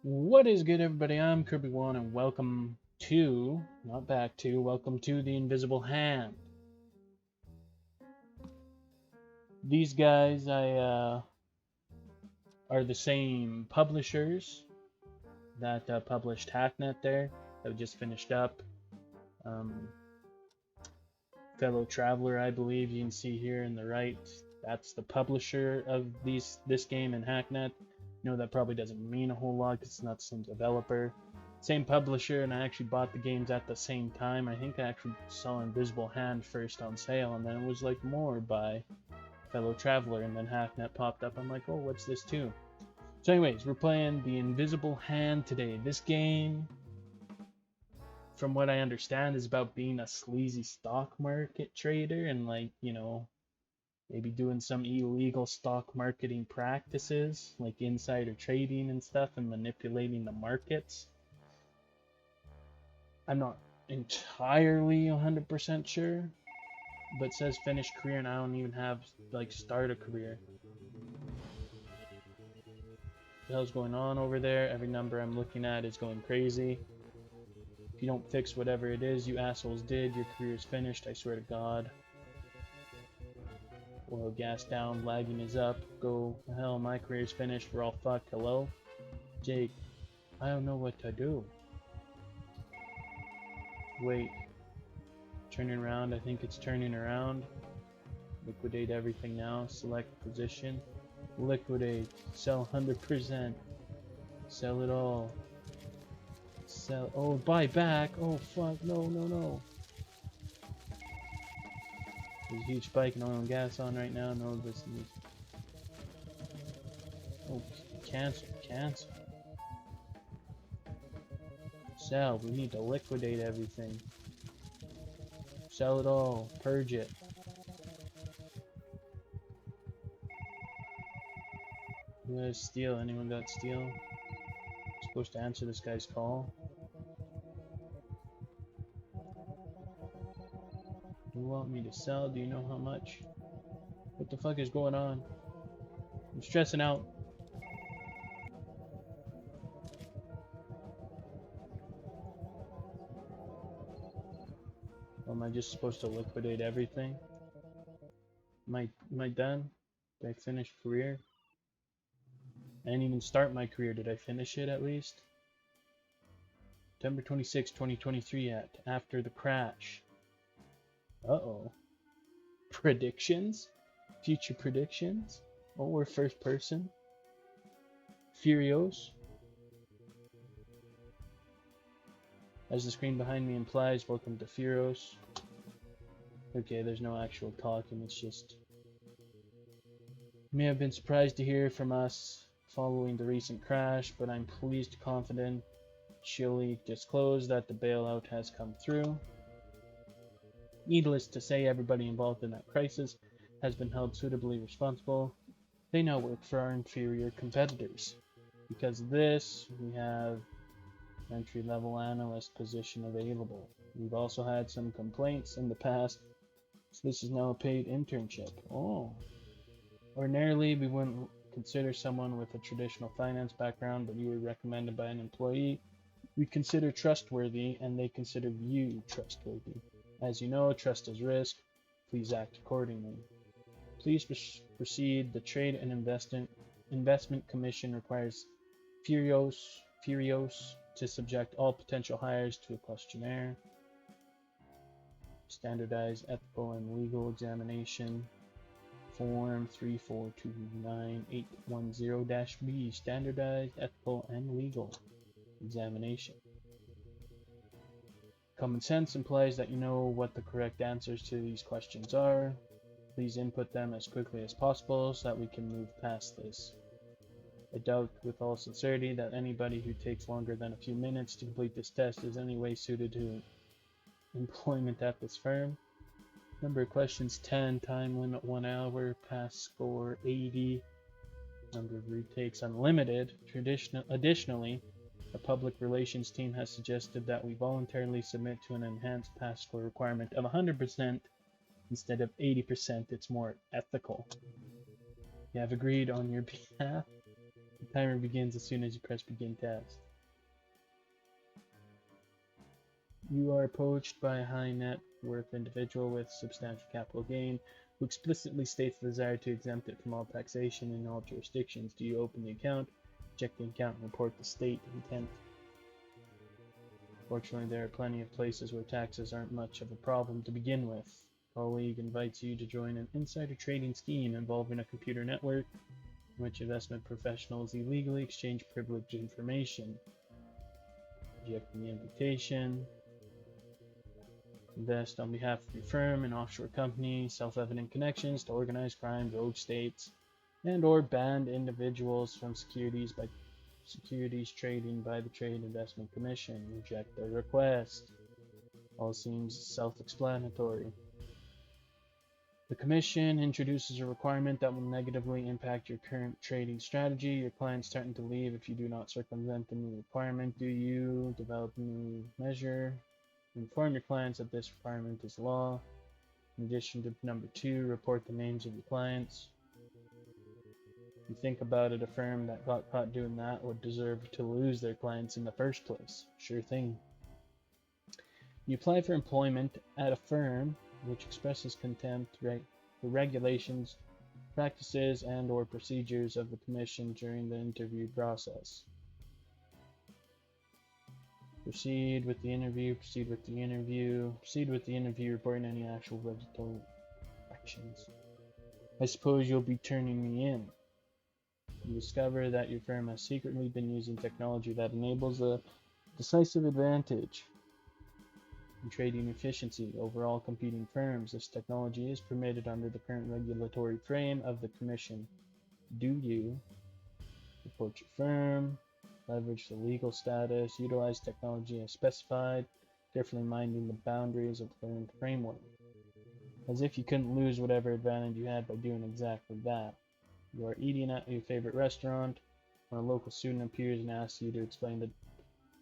What is good, everybody? I'm Kirby1, and welcome to, not back to, welcome to The Invisible Hand. These guys are the same publishers that published Hacknet there, that we just finished up. Fellow Traveler, I believe, you can see here in the right, that's the publisher of this game in Hacknet. That probably doesn't mean a whole lot because it's not the same developer. Same publisher, and I actually bought the games at the same time. I think I actually saw Invisible Hand first on sale, and then it was like more by Fellow Traveler, and then Hacknet popped up. I'm like, oh, what's this too? So anyways, we're playing The Invisible Hand today. This game, from what I understand, is about being a sleazy stock market trader and maybe doing some illegal stock marketing practices like insider trading and stuff and manipulating the markets. I'm not entirely 100% sure, but it says finish career and I don't even have start a career. What the hell's going on over there? Every number I'm looking at is going crazy. If you don't fix whatever it is you assholes did, your career is finished, I swear to God. Oil gas down, lagging is up. Go hell, my career's finished. We're all fucked. Hello? Jake, I don't know what to do. Wait. Turning around, I think it's turning around. Liquidate everything now. Select position. Liquidate. Sell 100%. Sell it all. Sell. Oh, buy back. Oh, fuck. No. There's a huge spike in oil and gas on right now. No, this is... Oh, cancel. Sell. We need to liquidate everything. Sell it all. Purge it. Who has steel? Anyone got steel? I'm supposed to answer this guy's call. Do you want me to sell? Do you know how much? What the fuck is going on? I'm stressing out. Am I just supposed to liquidate everything? Am I done? Did I finish career? I didn't even start my career. Did I finish it at least? September 26, 2023 after the crash. Uh-oh. Predictions? Future predictions? Oh, we're first person. Furios. As the screen behind me implies, welcome to Furios. Okay, there's no actual talking, it's just... You may have been surprised to hear from us following the recent crash, but I'm pleased to confidentially disclose that the bailout has come through. Needless to say, everybody involved in that crisis has been held suitably responsible. They now work for our inferior competitors. Because of this, we have entry-level analyst position available. We've also had some complaints in the past, so this is now a paid internship. Oh. Ordinarily, we wouldn't consider someone with a traditional finance background, but you were recommended by an employee we consider trustworthy, and they consider you trustworthy. As you know, trust is risk. Please act accordingly. Please proceed. The Trade and Investment Commission requires Furios to subject all potential hires to a questionnaire. Standardized ethical and legal examination. Form 3429810-B. Standardized ethical and legal examination. Common sense implies that you know what the correct answers to these questions are. Please input them as quickly as possible so that we can move past this. I doubt with all sincerity that anybody who takes longer than a few minutes to complete this test is any way suited to employment at this firm. Number of questions 10, time limit 1 hour, pass score 80, number of retakes unlimited. Additionally, our public relations team has suggested that we voluntarily submit to an enhanced pass score requirement of 100% instead of 80%. It's more ethical. You have agreed on your behalf. The timer begins as soon as you press begin test. You are approached by a high net worth individual with substantial capital gain who explicitly states the desire to exempt it from all taxation in all jurisdictions. Do you open the account, check the account, and report the state intent? Fortunately, there are plenty of places where taxes aren't much of a problem to begin with. A colleague invites you to join an insider trading scheme involving a computer network in which investment professionals illegally exchange privileged information. Rejecting the invitation. Invest on behalf of your firm in offshore companies, self-evident connections to organized crime, rogue states, and or banned individuals from securities trading by the Trade Investment Commission. Reject their request. All seems self-explanatory. The Commission introduces a requirement that will negatively impact your current trading strategy. Your client's threatened to leave if you do not circumvent the new requirement. Do you develop a new measure? Inform your clients that this requirement is law. In addition to number 2, report the names of your clients. You think about it, a firm that got caught doing that would deserve to lose their clients in the first place. Sure thing. You apply for employment at a firm which expresses contempt for regulations, practices, and or procedures of the Commission during the interview process. Proceed with the interview, reporting any actual regulatory actions. I suppose you'll be turning me in. You discover that your firm has secretly been using technology that enables a decisive advantage in trading efficiency over all competing firms. This technology is permitted under the current regulatory frame of the Commission. Do you report your firm? Leverage the legal status, utilize technology as specified, carefully minding the boundaries of the current framework. As if you couldn't lose whatever advantage you had by doing exactly that. You are eating at your favorite restaurant when a local student appears and asks you to explain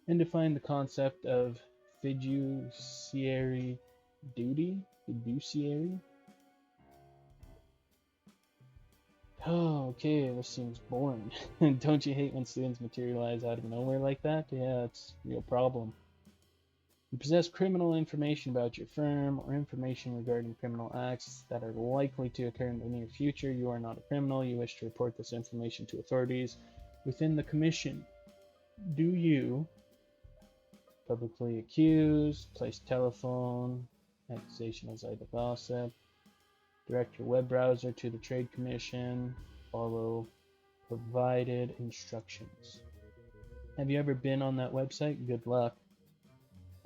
and define the concept of fiduciary duty? Fiduciary? Oh, okay, this seems boring. Don't you hate when students materialize out of nowhere like that? Yeah, it's a real problem. You possess criminal information about your firm or information regarding criminal acts that are likely to occur in the near future. You are not a criminal. You wish to report this information to authorities within the Commission. Do you publicly accuse, place telephone, accusation as idle gossip, direct your web browser to the Trade Commission, follow provided instructions? Have you ever been on that website? Good luck.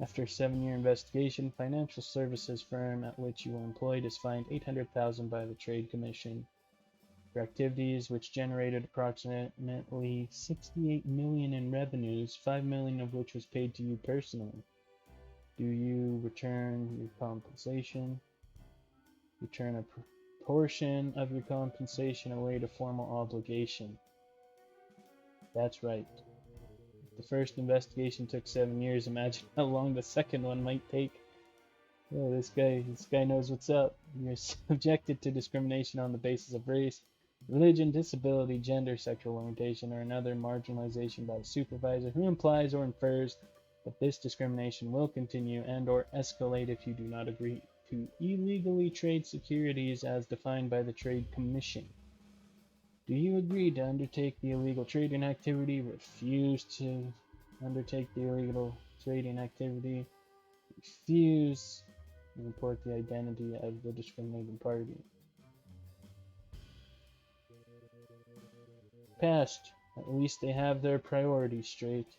After a 7-year investigation, financial services firm at which you were employed is fined $800,000 by the Trade Commission for activities which generated approximately $68 million in revenues, $5 million of which was paid to you personally. Do you return your compensation? Return a portion of your compensation away to formal obligation. That's right. The first investigation took 7 years. Imagine how long the second one might take. Oh, this guy knows what's up. You're subjected to discrimination on the basis of race, religion, disability, gender, sexual orientation, or another marginalization by a supervisor who implies or infers that this discrimination will continue and or escalate if you do not agree to illegally trade securities as defined by the Trade Commission. Do you agree to undertake the illegal trading activity? Refuse to undertake the illegal trading activity? Refuse to report the identity of the discriminating party. Passed. At least they have their priorities straight.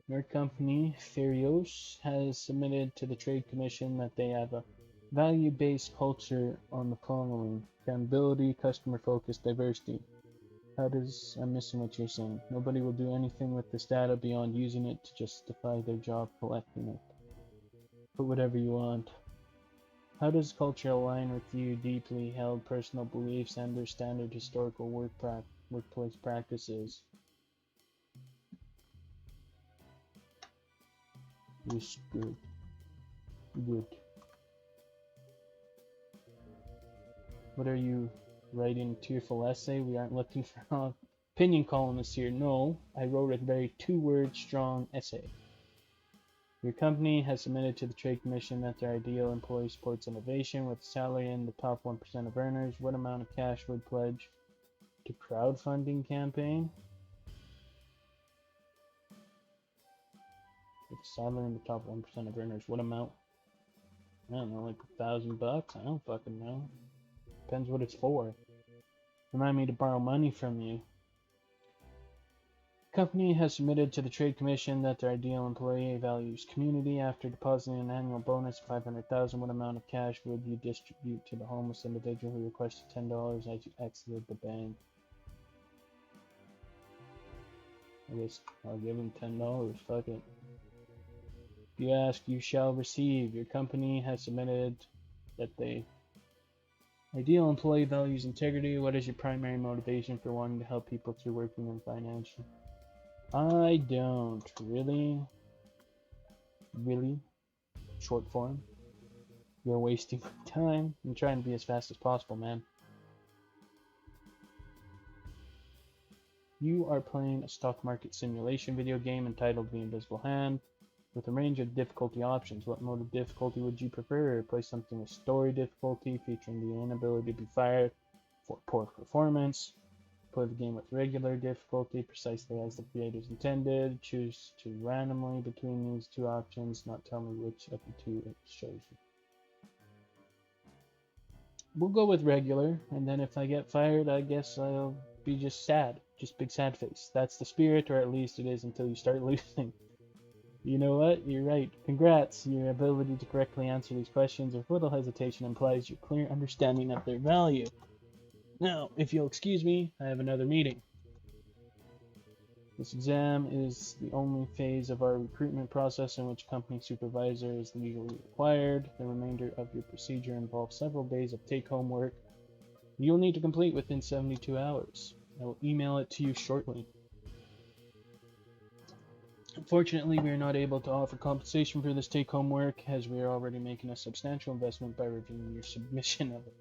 Your company, Ferios, has submitted to the Trade Commission that they have a value-based culture on the following: accountability, customer-focused, diversity. I'm missing what you're saying. Nobody will do anything with this data beyond using it to justify their job collecting it. Put whatever you want. How does culture align with you deeply held personal beliefs and their standard historical workplace practices? Yes, good. Good. What are you writing a tearful essay. We aren't looking for opinion columnists here. No, I wrote a very two-word strong essay. Your company has submitted to the Trade Commission that their ideal employee supports innovation with a salary in the top 1% of earners. What amount of cash would pledge to crowdfunding campaign? With a salary in the top 1% of earners. What amount? I don't know, like $1,000? I don't fucking know. Depends what it's for. Remind me to borrow money from you. Company has submitted to the Trade Commission that their ideal employee values community. After depositing an annual bonus of $500,000, what amount of cash would you distribute to the homeless individual who requested $10 as you exited the bank? I guess I'll give him $10. Fuck it. If you ask, you shall receive. Your company has submitted that the ideal employee values integrity. What is your primary motivation for wanting to help people through working in financial? I don't. Really? Really? Short form? You're wasting my time. I'm trying to be as fast as possible, man. You are playing a stock market simulation video game entitled The Invisible Hand with a range of difficulty options. What mode of difficulty would you prefer? Play something with story difficulty featuring the inability to be fired for poor performance. Play the game with regular difficulty, precisely as the creators intended. Choose to randomly between these two options, not tell me which of the two it shows you. We'll go with regular, and then if I get fired, I guess I'll be just sad. Just big sad face. That's the spirit, or at least it is until you start losing. You know what? You're right. Congrats. Your ability to correctly answer these questions with little hesitation implies your clear understanding of their value. Now, if you'll excuse me, I have another meeting. This exam is the only phase of our recruitment process in which company supervisor is legally required. The remainder of your procedure involves several days of take-home work you'll need to complete within 72 hours. I will email it to you shortly. Unfortunately, we are not able to offer compensation for this take-home work, as we are already making a substantial investment by reviewing your submission of it.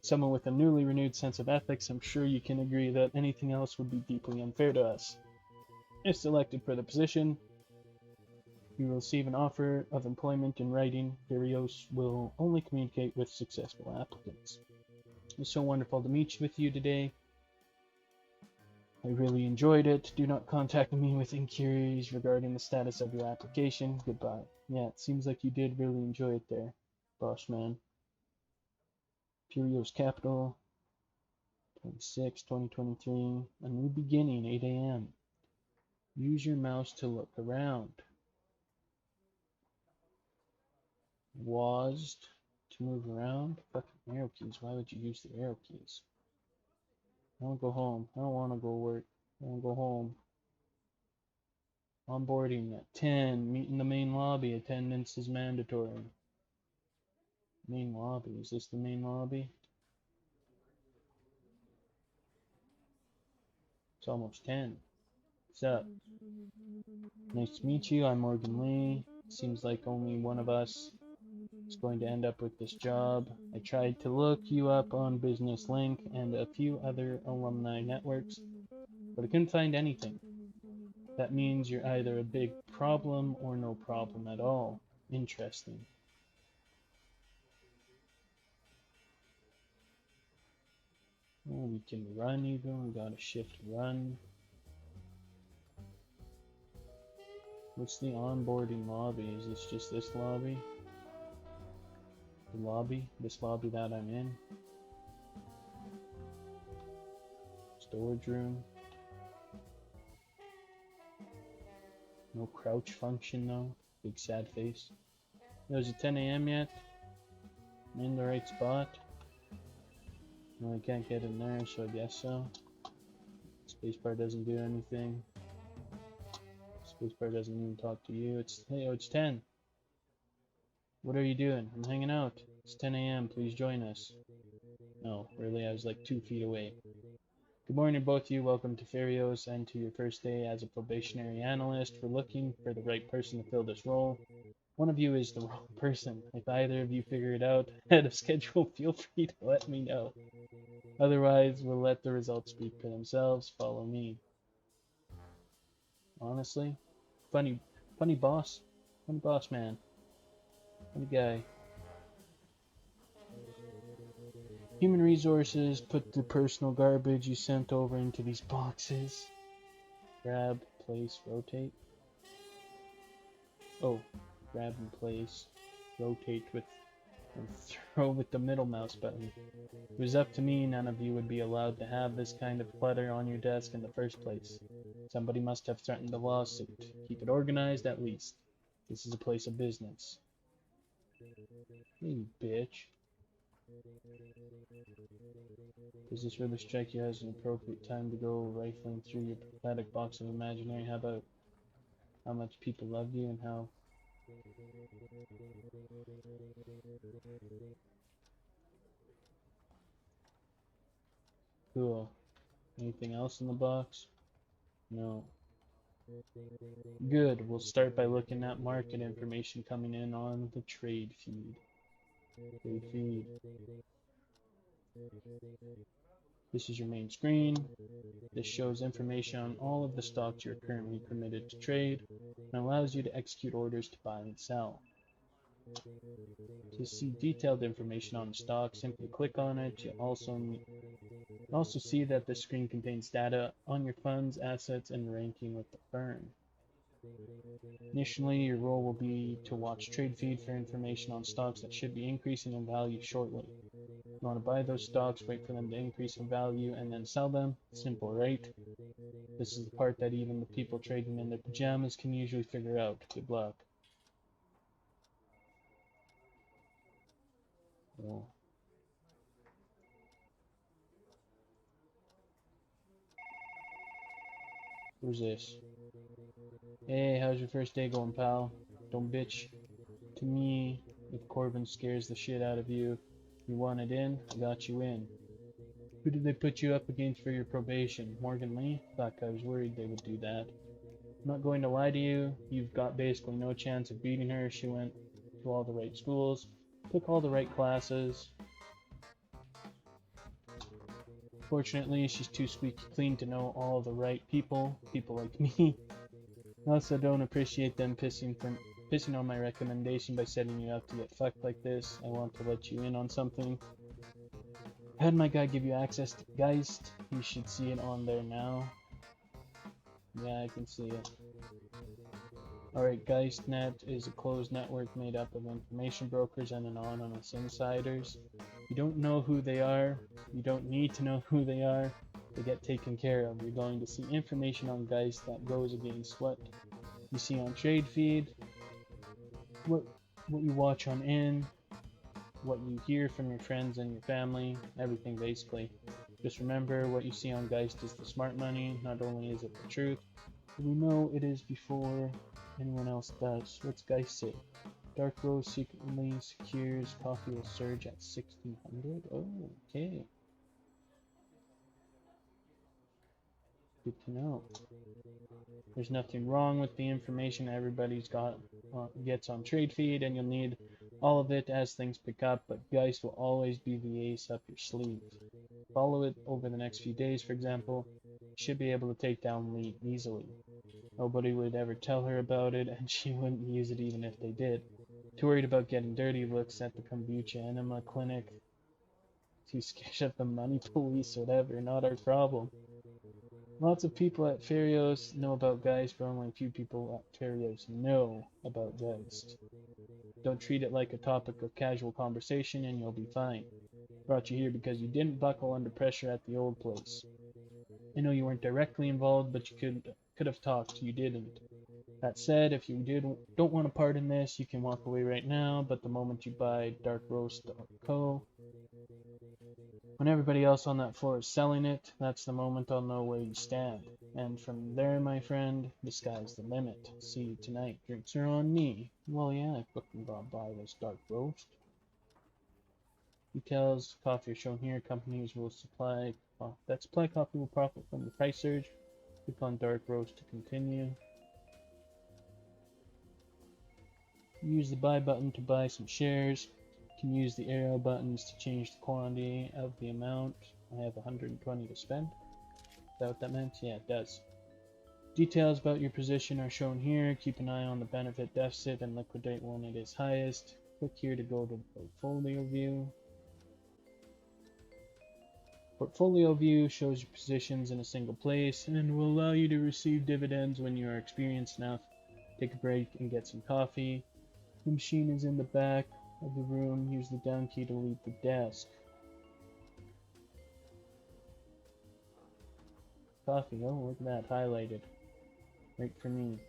Someone with a newly renewed sense of ethics, I'm sure you can agree that anything else would be deeply unfair to us. If selected for the position, you will receive an offer of employment in writing. Virios will only communicate with successful applicants. It's so wonderful to meet with you today. I really enjoyed it. Do not contact me with inquiries regarding the status of your application. Goodbye. Yeah, it seems like you did really enjoy it there, boss man. Purios Capital, 26, 2023. A new beginning, 8 a.m. Use your mouse to look around. WASD to move around. Fucking arrow keys. Why would you use the arrow keys? I don't go home. I don't want to go work. I want to go home. Onboarding at 10. Meet in the main lobby. Attendance is mandatory. Main lobby. Is this the main lobby? It's almost 10. What's up? Nice to meet you. I'm Morgan Lee. Seems like only one of us is going to end up with this job. I tried to look you up on Business Link and a few other alumni networks, but I couldn't find anything. That means you're either a big problem or no problem at all. Interesting. Oh, we can run even. We got a shift run. What's the onboarding lobby? Is this just this lobby? The lobby? This lobby that I'm in? Storage room. No crouch function though. Big sad face. Is it 10 a.m. yet? I'm in the right spot. No, I can't get in there, so I guess so. Spacebar doesn't do anything. Spacebar doesn't even talk to you. Hey, oh, it's 10. What are you doing? I'm hanging out. It's 10 a.m. Please join us. No, really, I was like 2 feet away. Good morning, both of you. Welcome to Ferios and to your first day as a probationary analyst. We're looking for the right person to fill this role. One of you is the wrong person. If either of you figure it out ahead of schedule, feel free to let me know. Otherwise, we'll let the results speak for themselves. Follow me. Honestly, funny, funny boss man, funny guy. Human resources, put the personal garbage you sent over into these boxes. Grab, place, rotate. Oh, grab and place, rotate with, and throw with the middle mouse button. If it was up to me, none of you would be allowed to have this kind of clutter on your desk in the first place. Somebody must have threatened a lawsuit. Keep it organized at least. This is a place of business. You bitch. Does this really strike you as an appropriate time to go rifling through your pathetic box of imaginary? How about how much people love you and how... Cool. Anything else in the box? No. Good. We'll start by looking at market information coming in on the trade feed. Trade feed. This is your main screen. This shows information on all of the stocks you're currently permitted to trade and allows you to execute orders to buy and sell. To see detailed information on the stock, simply click on it. You also see that the screen contains data on your funds, assets, and ranking with the firm. Initially, your role will be to watch trade feed for information on stocks that should be increasing in value shortly. You want to buy those stocks, wait for them to increase in value, and then sell them. Simple, right? This is the part that even the people trading in their pajamas can usually figure out. Good luck. Oh. Who's this? Hey, how's your first day going, pal? Don't bitch to me if Corbin scares the shit out of you. You want it in? I got you in. Who did they put you up against for your probation? Morgan Lee? Fuck, I was worried they would do that. I'm not going to lie to you. You've got basically no chance of beating her. She went to all the right schools, took all the right classes. Fortunately, she's too squeaky clean to know all the right people like me. I also don't appreciate them pissing on my recommendation by setting you up to get fucked like this. I want to let you in on something. I had my guy give you access to Geist. You should see it on there now. Yeah, I can see it. Alright, GeistNet is a closed network made up of information brokers and anonymous insiders. You don't know who they are. You don't need to know who they are. They get taken care of. You're going to see information on Geist that goes against what you see on trade feed, what you watch on in, what you hear from your friends and your family, everything basically. Just remember, what you see on Geist is the smart money. Not only is it the truth, but we know it is before anyone else does. What's Geist say? Dark Rose secretly secures coffee will surge at 1600. Oh, okay. Good to know. There's nothing wrong with the information everybody's gets on trade feed, and you'll need all of it as things pick up, but Geist will always be the ace up your sleeve. Follow it over the next few days, for example. You should be able to take down Lee easily. Nobody would ever tell her about it, and she wouldn't use it even if they did. Too worried about getting dirty looks at the kombucha enema clinic. Too scared of the money police, whatever, not our problem. Lots of people at Ferios know about Geist, but only a few people at Ferios know about Geist. Don't treat it like a topic of casual conversation and you'll be fine. Brought you here because you didn't buckle under pressure at the old place. I know you weren't directly involved, but you could have talked. You didn't. That said, if you don't want to part in this, you can walk away right now, but the moment you buy darkroast.co, when everybody else on that floor is selling it, that's the moment I'll know where you stand. And from there, my friend, the sky's the limit. See you tonight. Drinks are on me. Well, yeah, I fucking got by this dark roast. Details, coffee are shown here. Companies will supply coffee will profit from the price surge. Click on dark roast to continue. Use the buy button to buy some shares. You can use the arrow buttons to change the quantity of the amount. I have 120 to spend. Is that what that meant? Yeah, it does. Details about your position are shown here. Keep an eye on the benefit deficit and liquidate when it is highest. Click here to go to the portfolio view. Portfolio view shows your positions in a single place and will allow you to receive dividends when you are experienced enough. Take a break and get some coffee. The machine is in the back of the room. Use the down key to leave the desk. Coffee, oh look at that, highlighted. Right for me.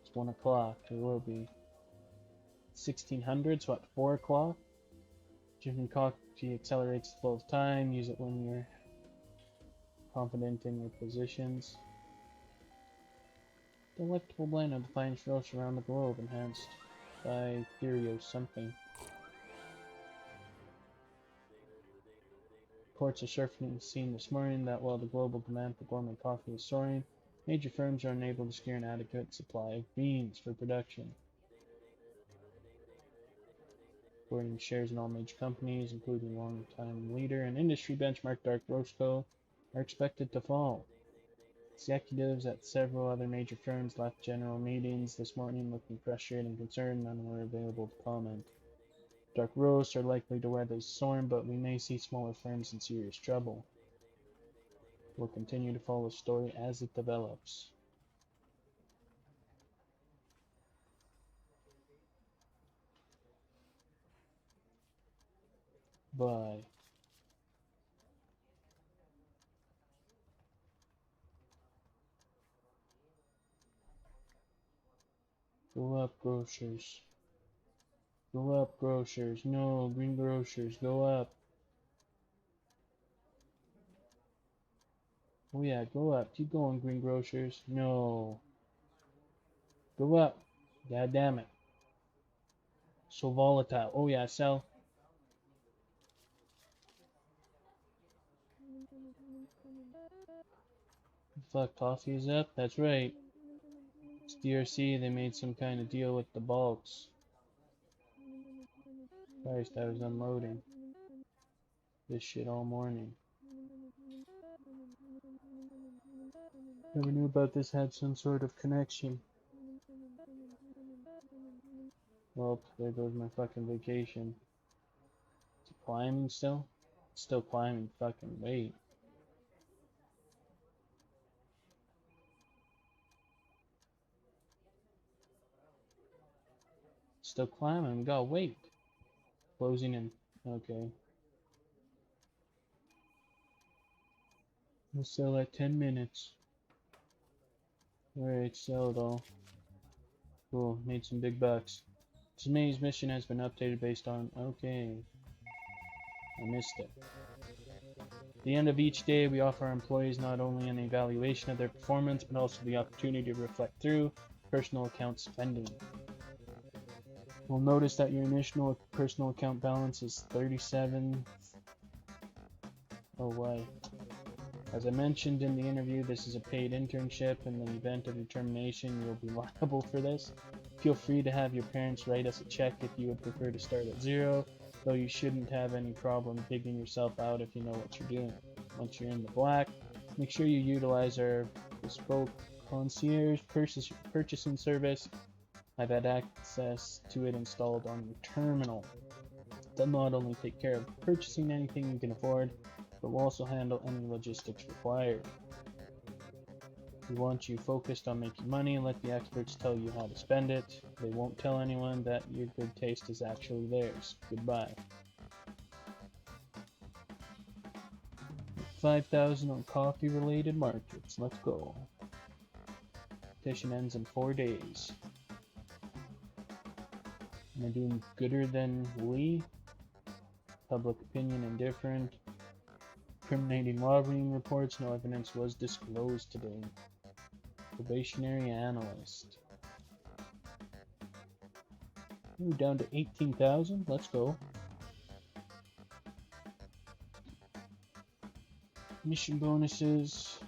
It's 1 o'clock, it will be. 1600, so at 4 o'clock. Drinking coffee accelerates the flow of time. Use it when you're confident in your positions. Delectable blend of the finest roast around the globe, enhanced by Curio something. Reports are surfing the scene this morning that while the global demand for gourmet coffee is soaring, major firms are unable to secure an adequate supply of beans for production. According to shares in all major companies, including long-time leader and industry benchmark Dark Roast Co., are expected to fall. Executives at several other major firms left general meetings this morning looking frustrated and concerned. None were available to comment. Dark roasts are likely to weather the storm, but we may see smaller firms in serious trouble. We'll continue to follow the story as it develops. Bye. Go up, grocers. Go up, grocers. No, green grocers, go up. Oh yeah, go up. Keep going, green grocers. No. Go up. God damn it. So volatile. Oh yeah, sell. Fuck, coffee is up? That's right. It's DRC, they made some kind of deal with the bulks. Christ, I was unloading this shit all morning. Never knew about this had some sort of connection. Well, there goes my fucking vacation. Is it climbing still? It's still climbing, fucking wait. Still climbing, we gotta wait. Closing in, okay. We'll sell at 10 minutes. Alright, sell it all. Cool, made some big bucks. Today's mission has been updated based on, okay. I missed it. At the end of each day, we offer our employees not only an evaluation of their performance, but also the opportunity to reflect through personal account spending. You'll notice that your initial personal account balance is 37. Oh, why? As I mentioned in the interview, this is a paid internship. In the event of your termination, you will be liable for this. Feel free to have your parents write us a check if you would prefer to start at zero, though you shouldn't have any problem digging yourself out if you know what you're doing. Once you're in the black, make sure you utilize our bespoke concierge purchasing service. I've had access to it installed on your terminal. They'll not only take care of purchasing anything you can afford, but will also handle any logistics required. We want you focused on making money and let the experts tell you how to spend it. They won't tell anyone that your good taste is actually theirs. Goodbye. 5,000 on coffee related markets. Let's go. Petition ends in 4 days. Am I doing gooder than we? Public opinion indifferent. Incriminating lobbying reports. No evidence was disclosed today. Probationary analyst. Ooh, down to 18,000. Let's go. Mission bonuses.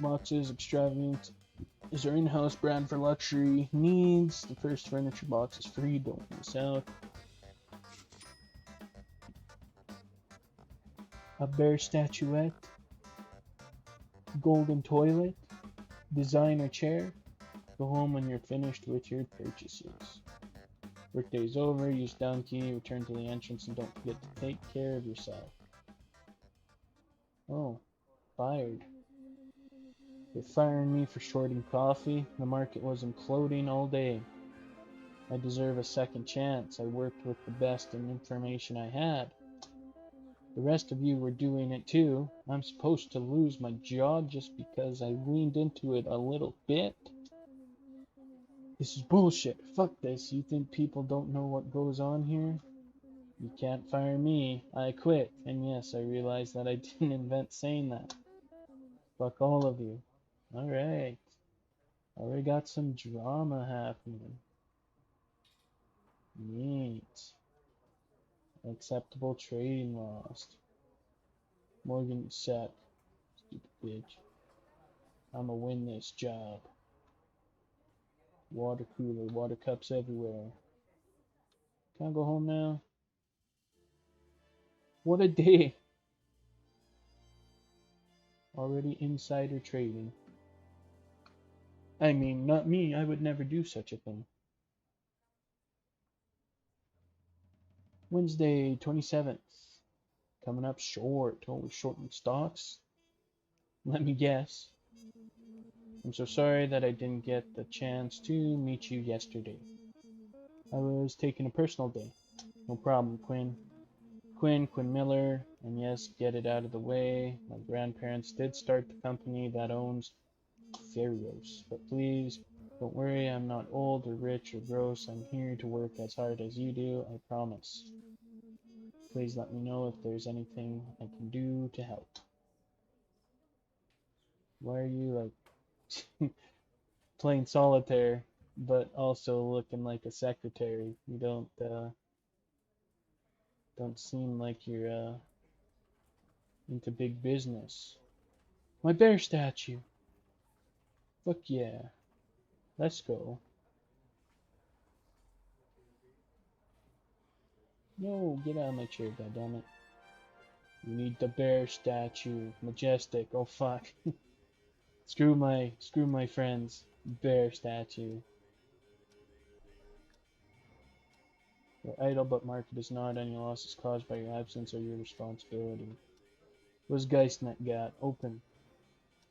Boxes extravagant is our in-house brand for luxury needs. The first furniture box is free. Don't miss out. a bear statuette, golden toilet, designer chair. Go home when you're finished with your purchases. Workday's over, use down key, return to the entrance, and don't forget to take care of yourself. Oh, fired. They're firing me for shorting coffee. The market was imploding all day. I deserve a second chance. I worked with the best in information I had. The rest of you were doing it too. I'm supposed to lose my job just because I leaned into it a little bit? This is bullshit. Fuck this. You think people don't know what goes on here? You can't fire me. I quit. And yes, I realize that I didn't invent saying that. Fuck all of you. Alright. Already got some drama happening. Neat. Acceptable trading lost. Morgan set. Stupid bitch. I'ma win this job. Water cooler, water cups everywhere. Can I go home now? What a day! Already insider trading. I mean, not me, I would never do such a thing. Wednesday, 27th. Coming up short. Oh, we're shorting stocks? Let me guess. I'm so sorry that I didn't get the chance to meet you yesterday. I was taking a personal day. No problem, Quinn. Quinn Miller, and yes, get it out of the way. My grandparents did start the company that owns Ferios. But please, don't worry, I'm not old or rich or gross. I'm here to work as hard as you do, I promise. Please let me know if there's anything I can do to help. Why are you like playing solitaire, but also looking like a secretary? You don't seem like you're into big business. My bear statue. Fuck yeah. Let's go. No, get out of my chair, goddammit. You need the bear statue. Majestic. Oh fuck. screw my friends. Bear statue. You're idle, but market is not. Any losses caused by your absence are your responsibility. Was Geistnet got? Open.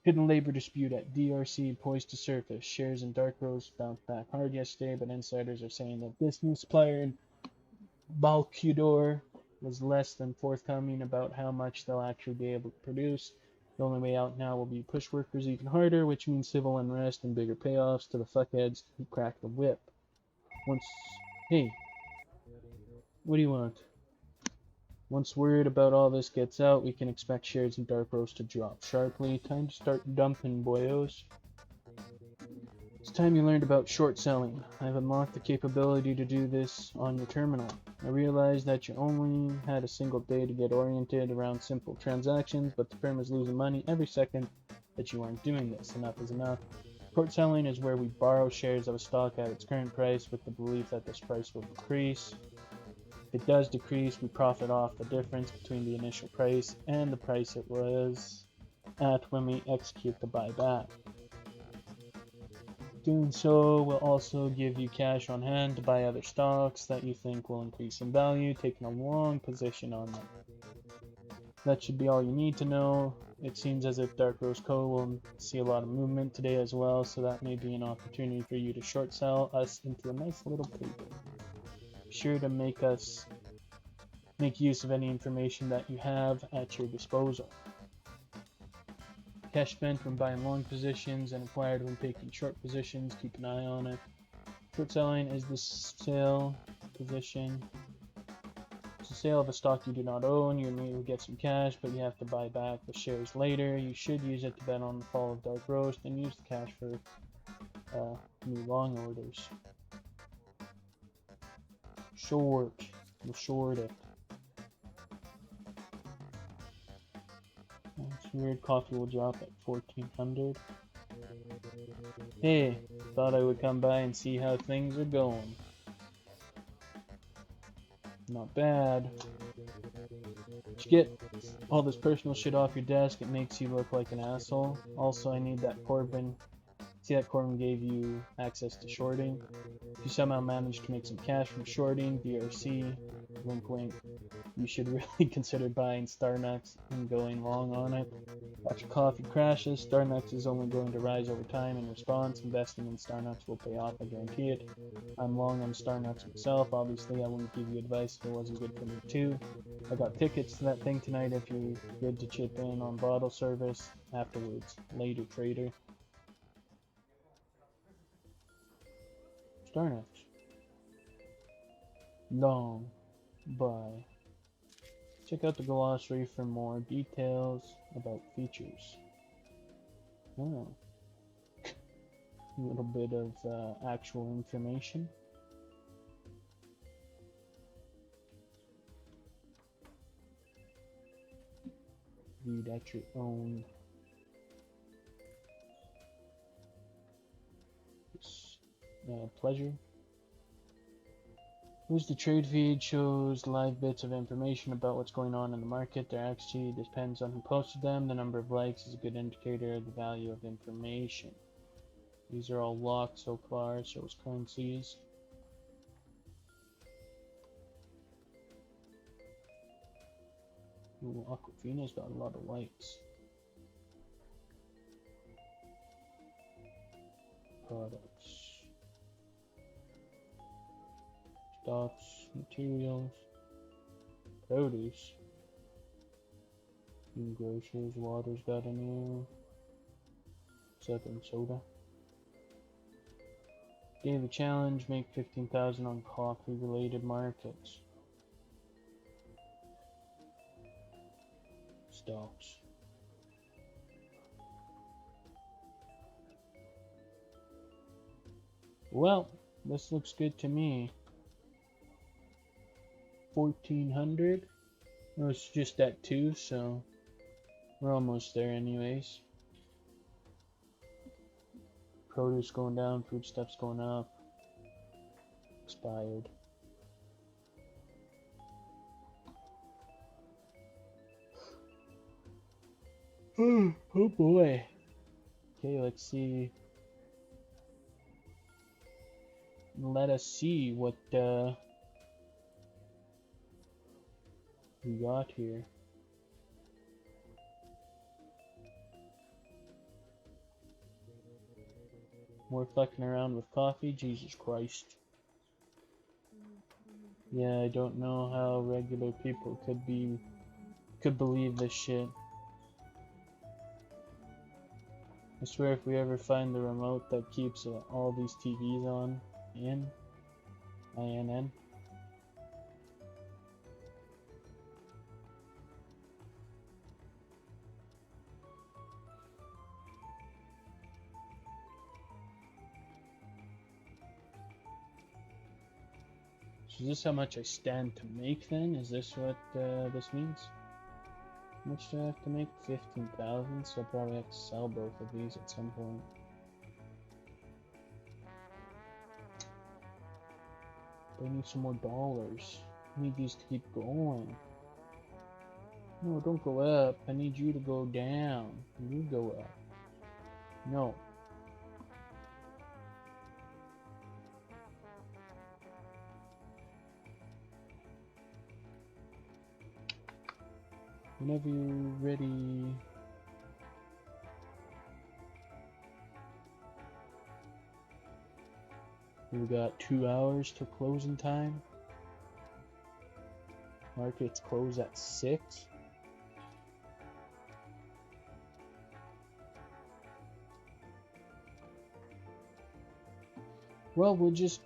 Hidden labor dispute at DRC poised to surface. Shares in Dark Rose bounced back hard yesterday, but insiders are saying that this new supplier in Balcudor was less than forthcoming about how much they'll actually be able to produce. The only way out now will be push workers even harder, which means civil unrest and bigger payoffs to the fuckheads who crack the whip. Hey, what do you want? Once word about all this gets out, we can expect shares in Dark Rose to drop sharply. Time to start dumping, boyos. It's time you learned about short selling. I've unlocked the capability to do this on your terminal. I realized that you only had a single day to get oriented around simple transactions, but the firm is losing money every second that you aren't doing this. Enough is enough. Short selling is where we borrow shares of a stock at its current price with the belief that this price will decrease. If it does decrease, we profit off the difference between the initial price and the price it was at when we execute the buyback. Doing so will also give you cash on hand to buy other stocks that you think will increase in value, taking a long position on them. That should be all you need to know. It seems as if Dark Rose Co. will see a lot of movement today as well, so that may be an opportunity for you to short sell us into a nice little paper. Be sure to make use of any information that you have at your disposal. Cash spent when buying long positions and acquired when taking short positions. Keep an eye on it. Short selling is the sale position. It's a sale of a stock you do not own. You may get some cash, but you have to buy back the shares later. You should use it to bet on the fall of Dark Roast and use the cash for new long orders. Short. We'll short it. It's weird. Coffee will drop at 1400. Hey, thought I would come by and see how things are going. Not bad. What'd you get? all this personal shit off your desk. It makes you look like an asshole. Also, I need that Corbin. See that Corbin gave you access to shorting. If you somehow manage to make some cash from shorting, DRC, wink wink, you should really consider buying Starnux and going long on it. After coffee crashes, Starnux is only going to rise over time. In response, investing in Starnux will pay off, I guarantee it. I'm long on Starnux myself. Obviously, I wouldn't give you advice if it wasn't good for me too. I got tickets to that thing tonight if you're good to chip in on bottle service afterwards. Later, trader. Starnux. Long. Bye. Check out the glossary for more details about features. Oh. A little bit of actual information. Read at your own pleasure. Here's the trade feed, shows live bits of information about what's going on in the market. Their XG depends on who posted them. The number of likes is a good indicator of the value of information. These are all locked so far, shows currencies. Ooh, Aquafina's got a lot of likes. Products. Stocks, materials, produce, grocers, water's got a new, second soda. Daily challenge, make 15,000 on coffee related markets. Stocks. Well, this looks good to me. 1400. It was just at 2, so we're almost there anyways. Produce going down, foodstuffs going up. Expired. Oh boy. Okay, let's see. Let us see what we got here. More fucking around with coffee? Jesus Christ. Yeah, I don't know how regular people could believe this shit. I swear if we ever find the remote that keeps all these TVs on, INN. So is this how much I stand to make then? Is this what this means? How much do I have to make? 15,000, so I probably have to sell both of these at some point. But I need some more dollars. I need these to keep going. No, don't go up. I need you to go down. You go up. No. Whenever you're ready. We got 2 hours to closing time. Markets close at 6. Well, we'll just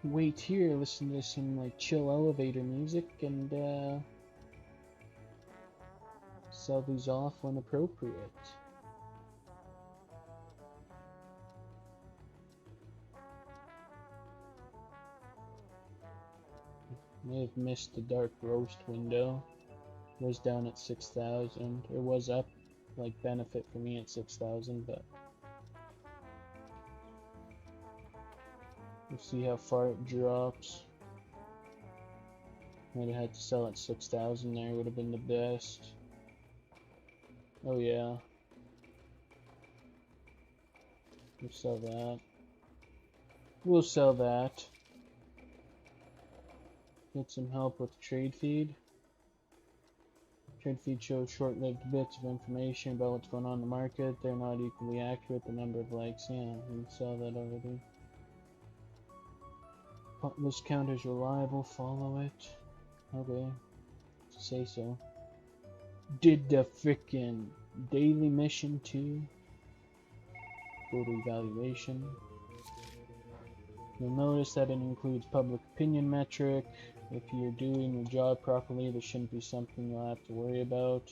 wait here, listen to some like chill elevator music, and sell these off when appropriate. May have missed the dark roast window. It was down at 6,000. It was up, like benefit for me at 6,000, but we'll see how far it drops. Might have had to sell at 6,000 there, would have been the best. Oh yeah. We'll sell that. We'll sell that. Get some help with trade feed. Trade feed shows short-lived bits of information about what's going on in the market. They're not equally accurate. The number of likes, yeah, we saw that already. This count is reliable. Follow it. Okay, say so. Did the frickin' daily mission too? Go to evaluation. You'll notice that it includes public opinion metric. If you're doing your job properly, this shouldn't be something you'll have to worry about.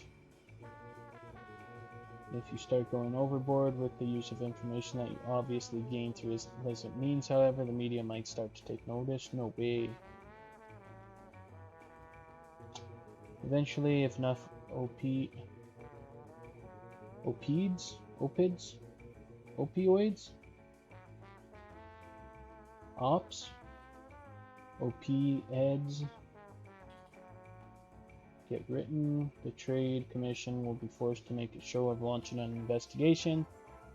If you start going overboard with the use of information that you obviously gain through illicit means, however, the media might start to take notice. No way. Eventually, if enough opioids, opioids get written, the Trade Commission will be forced to make a show of launching an investigation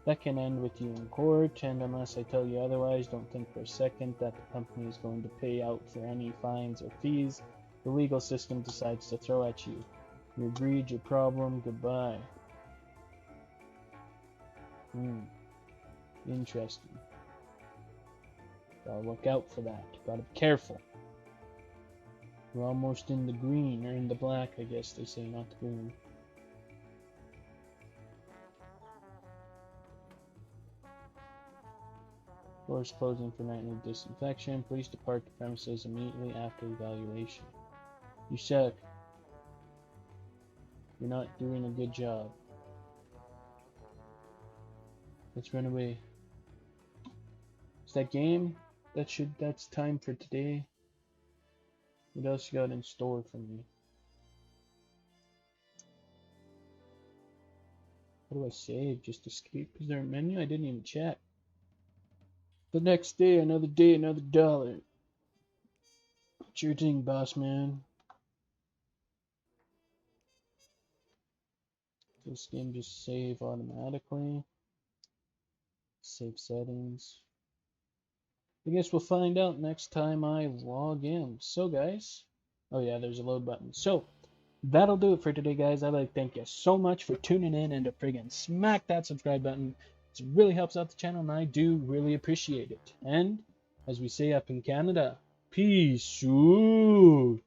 that can end with you in court, and unless I tell you otherwise, don't think for a second that the company is going to pay out for any fines or fees the legal system decides to throw at you. You agreed, your problem, goodbye. Interesting. Gotta look out for that. Gotta be careful. We're almost in the green, or in the black, I guess they say, not the green. Doors closing for nightly disinfection. Please depart the premises immediately after evaluation. You suck. You're not doing a good job. Let's run away. Is that game? That's time for today. What else you got in store for me? How do I save? Just escape? Is there a menu? I didn't even check. The next day, another dollar. It's your thing, boss man. This game just save automatically. Save settings. I guess we'll find out next time I log in. So guys, oh yeah, there's a load button. So that'll do it for today, guys. I'd like to thank you so much for tuning in and to friggin' smack that subscribe button. It really helps out the channel, and I do really appreciate it. And as we say up in Canada, peace out.